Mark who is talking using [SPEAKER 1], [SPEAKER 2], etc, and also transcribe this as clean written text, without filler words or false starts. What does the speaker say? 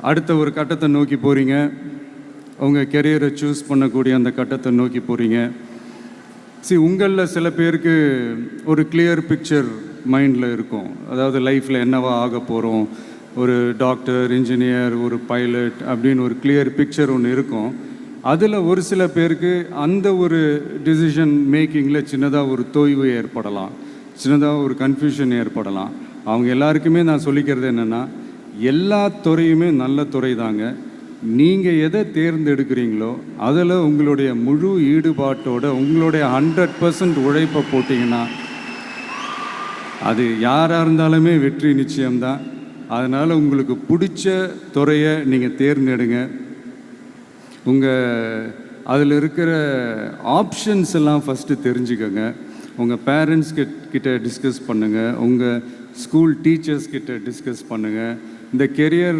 [SPEAKER 1] அடுத்த ஒரு கட்டத்தை நோக்கி போகிறீங்க. உங்கள் கெரியரை சூஸ் பண்ணக்கூடிய அந்த கட்டத்தை நோக்கி போகிறீங்க. உங்களில் சில பேருக்கு ஒரு கிளியர் பிக்சர் மைண்டில் இருக்கும். அதாவது லைஃப்பில் என்னவா ஆக போகிறோம், ஒரு டாக்டர், இன்ஜினியர், ஒரு பைலட் அப்படின்னு ஒரு கிளியர் பிக்சர் ஒன்று இருக்கும். அதில் ஒரு சில பேருக்கு அந்த ஒரு டிசிஷன் மேக்கிங்கில் சின்னதாக ஒரு தொய்வு ஏற்படலாம், சின்னதாக ஒரு கன்ஃபியூஷன் ஏற்படலாம். அவங்க எல்லாருக்குமே நான் சொல்லிக்கிறது என்னென்னா, எல்லா துறையுமே நல்ல துறை தாங்க. நீங்கள் எதை தேர்ந்தெடுக்கிறீங்களோ அதில் உங்களுடைய முழு ஈடுபாட்டோட உங்களுடைய 100% உழைப்பை போட்டிங்கன்னா அது யாராக இருந்தாலுமே வெற்றி நிச்சயம்தான். அதனால் உங்களுக்கு பிடிச்ச துறையை நீங்கள் தேர்ந்தெடுங்க. அதில் இருக்கிற ஆப்ஷன்ஸ் எல்லாம் ஃபஸ்ட்டு தெரிஞ்சுக்கோங்க. உங்கள் பேரண்ட்ஸ் கிட்ட டிஸ்கஸ் பண்ணுங்கள், உங்கள் ஸ்கூல் டீச்சர்ஸ் கிட்ட டிஸ்கஸ் பண்ணுங்கள். இந்த கெரியர்